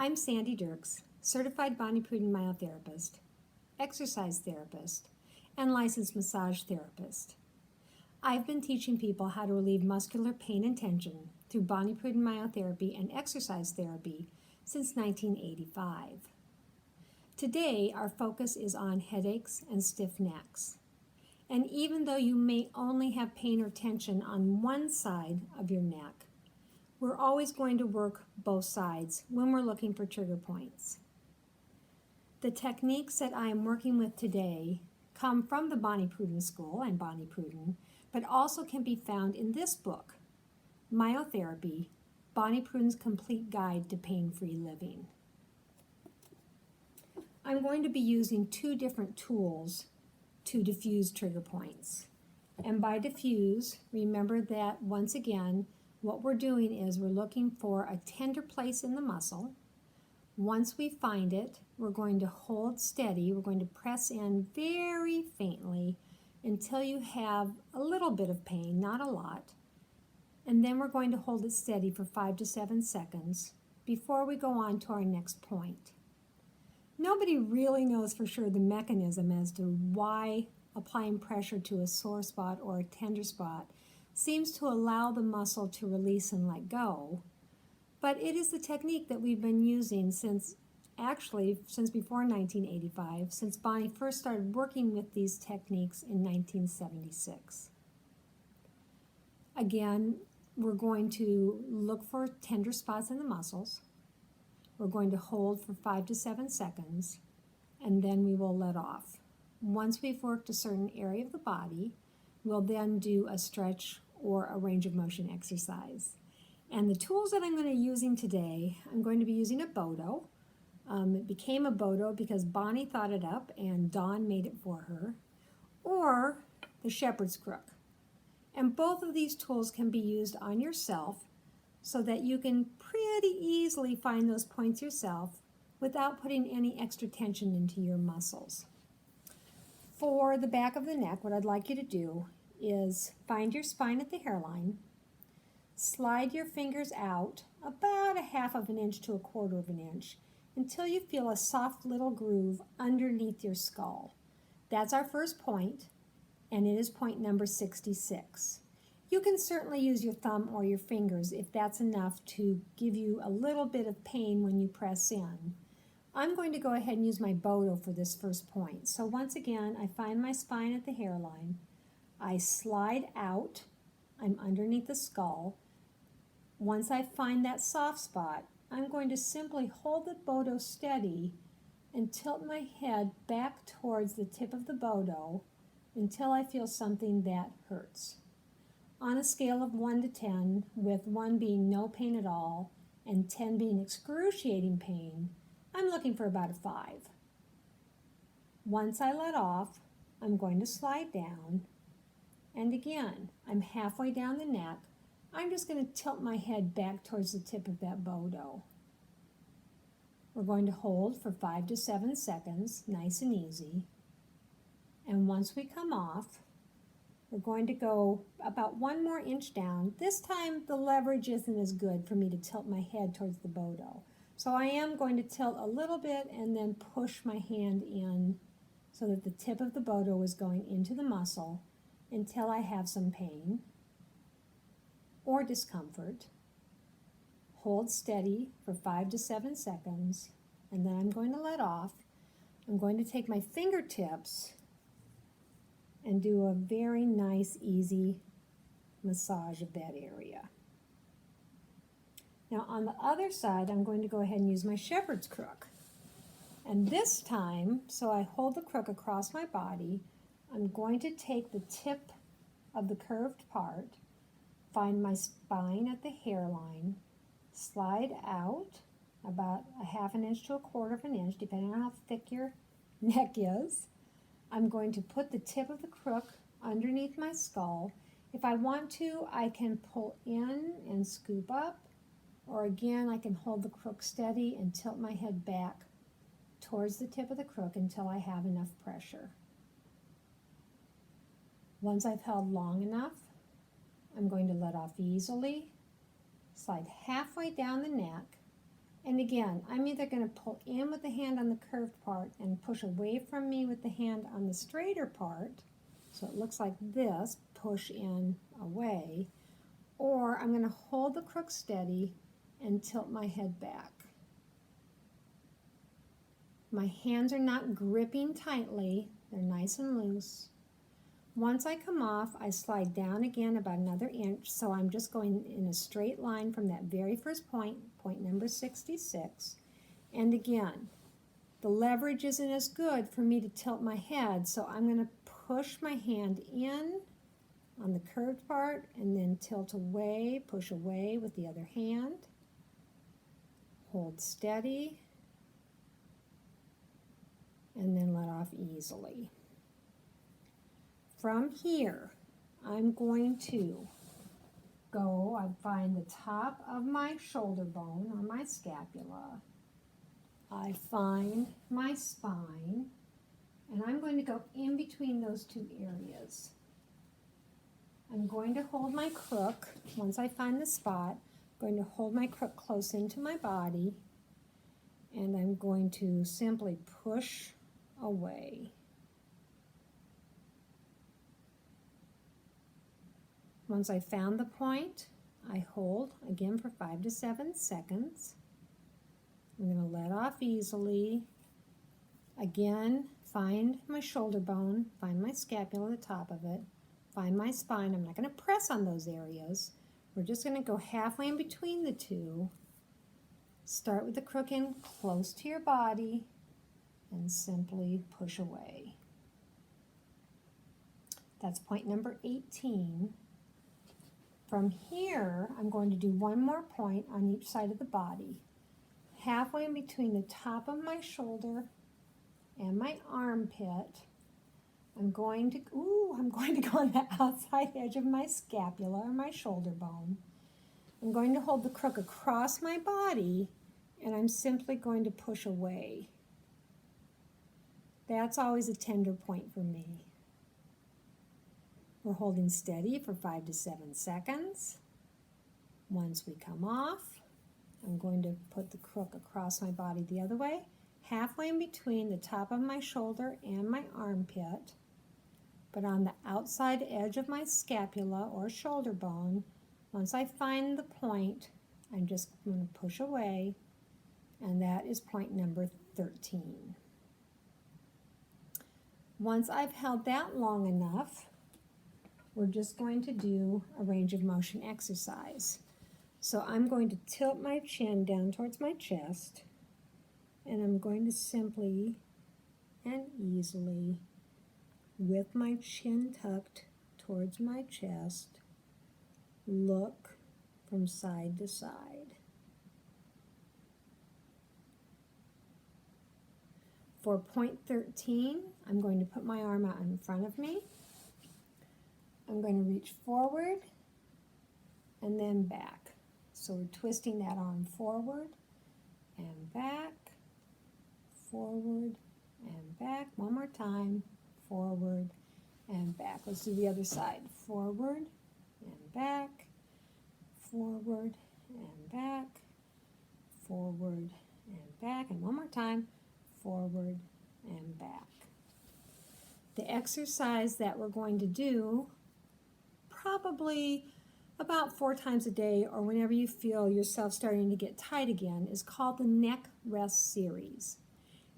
I'm Sandy Dirks, certified Prudden myotherapist, exercise therapist, and licensed massage therapist. I've been teaching people how to relieve muscular pain and tension through Prudden myotherapy and exercise therapy since 1985. Today, our focus is on headaches and stiff necks. And even though you may only have pain or tension on one side of your neck, we're always going to work both sides when we're looking for trigger points. The techniques that I am working with today come from the Bonnie Prudden School and Bonnie Prudden, but also can be found in this book, Myotherapy, Bonnie Prudden's Complete Guide to Pain-Free Living. I'm going to be using two different tools to diffuse trigger points. And by diffuse, remember that once again, what we're doing is we're looking for a tender place in the muscle. Once we find it, we're going to hold steady. We're going to press in very faintly until you have a little bit of pain, not a lot. And then we're going to hold it steady for 5 to 7 seconds before we go on to our next point. Nobody really knows for sure the mechanism as to why applying pressure to a sore spot or a tender spot seems to allow the muscle to release and let go, but it is the technique that we've been using since before 1985, since Bonnie first started working with these techniques in 1976. Again, we're going to look for tender spots in the muscles. We're going to hold for 5 to 7 seconds, and then we will let off. Once we've worked a certain area of the body, we'll then do a stretch or a range of motion exercise. And the tools that I'm going to be using today, I'm going to be using a Bodo. It became a Bodo because Bonnie thought it up and Dawn made it for her, or the shepherd's crook. And both of these tools can be used on yourself so that you can pretty easily find those points yourself without putting any extra tension into your muscles. For the back of the neck, what I'd like you to do is find your spine at the hairline, slide your fingers out about 1/2 of an inch to 1/4 of an inch until you feel a soft little groove underneath your skull. That's our first point, and it is point number 66. You can certainly use your thumb or your fingers if that's enough to give you a little bit of pain when you press in. I'm going to go ahead and use my Bodo for this first point. So once again, I find my spine at the hairline. I slide out. I'm underneath the skull. Once I find that soft spot, I'm going to simply hold the Bodo steady and tilt my head back towards the tip of the Bodo until I feel something that hurts. On a scale of 1 to 10, with 1 being no pain at all and 10 being excruciating pain, I'm looking for about a 5. Once I let off, I'm going to slide down. And again, I'm halfway down the neck. I'm just going to tilt my head back towards the tip of that Bodo. We're going to hold for 5 to 7 seconds, nice and easy. And once we come off, we're going to go about 1 more inch down. This time the leverage isn't as good for me to tilt my head towards the Bodo. So I am going to tilt a little bit and then push my hand in so that the tip of the Bodo is going into the muscle until I have some pain or discomfort. Hold steady for 5 to 7 seconds, and then I'm going to let off. I'm going to take my fingertips and do a very nice, easy massage of that area. Now on the other side, I'm going to go ahead and use my shepherd's crook. And this time, so I hold the crook across my body, I'm going to take the tip of the curved part, find my spine at the hairline, slide out about 1/2 an inch to 1/4 of an inch, depending on how thick your neck is. I'm going to put the tip of the crook underneath my skull. If I want to, I can pull in and scoop up, or again, I can hold the crook steady and tilt my head back towards the tip of the crook until I have enough pressure. Once I've held long enough, I'm going to let off easily, slide halfway down the neck, And again, I'm either going to pull in with the hand on the curved part and push away from me with the hand on the straighter part, so it looks like this, push in away, or I'm going to hold the crook steady and tilt my head back. My hands are not gripping tightly, they're nice and loose. Once I come off, I slide down again about another inch, so I'm just going in a straight line from that very first point, point number 66. And again, the leverage isn't as good for me to tilt my head, so I'm going to push my hand in on the curved part and then tilt away, push away with the other hand. Hold steady, and then let off easily. From here, I'm going to go, I find the top of my shoulder bone or my scapula. I find my spine, and I'm going to go in between those two areas. I'm going to hold my crook. Once I find the spot, I'm going to hold my crook close into my body, and I'm going to simply push away. Once I found the point, I hold again for 5 to 7 seconds. I'm going to let off easily. Again, find my shoulder bone, find my scapula, the top of it, find my spine. I'm not going to press on those areas. We're just going to go halfway in between the two. Start with the crook in close to your body and simply push away. That's point number 18. From here, I'm going to do one more point on each side of the body. Halfway in between the top of my shoulder and my armpit, I'm going to go on the outside edge of my scapula or my shoulder bone. I'm going to hold the crook across my body, and I'm simply going to push away. That's always a tender point for me. We're holding steady for 5 to 7 seconds. Once we come off, I'm going to put the crook across my body the other way, halfway in between the top of my shoulder and my armpit, but on the outside edge of my scapula or shoulder bone. Once I find the point, I'm just going to push away, and that is point number 13. Once I've held that long enough, we're just going to do a range of motion exercise. So I'm going to tilt my chin down towards my chest, and I'm going to simply and easily, with my chin tucked towards my chest, look from side to side. For point 13, I'm going to put my arm out in front of me. I'm going to reach forward and then back. So we're twisting that arm forward and back, forward and back. One more time, forward and back. Let's do the other side. Forward and back, forward and back, forward and back. And one more time, forward and back. The exercise that we're going to do probably about 4 times a day, or whenever you feel yourself starting to get tight again, is called the neck rest series.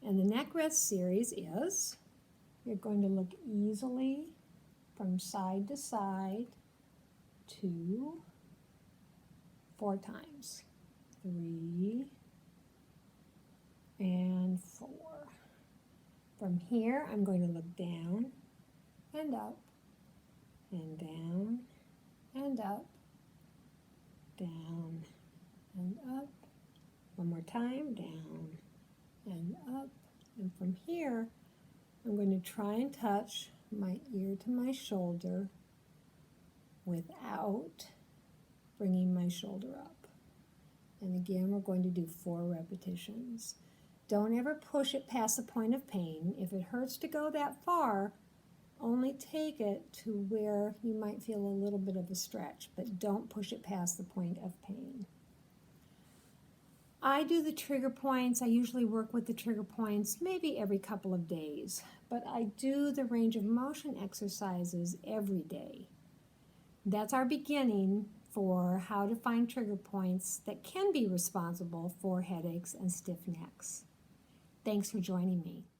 And the neck rest series is, you're going to look easily from side to side 2, 4 times, 3, and 4. From here, I'm going to look down and up, and down and up, down and up. One more time, down and up. And from here, I'm going to try and touch my ear to my shoulder without bringing my shoulder up. And again, we're going to do 4 repetitions. Don't ever push it past the point of pain. If it hurts to go that far, only take it to where you might feel a little bit of a stretch, but don't push it past the point of pain. I do the trigger points. I usually work with the trigger points maybe every couple of days, but I do the range of motion exercises every day. That's our beginning for how to find trigger points that can be responsible for headaches and stiff necks. Thanks for joining me.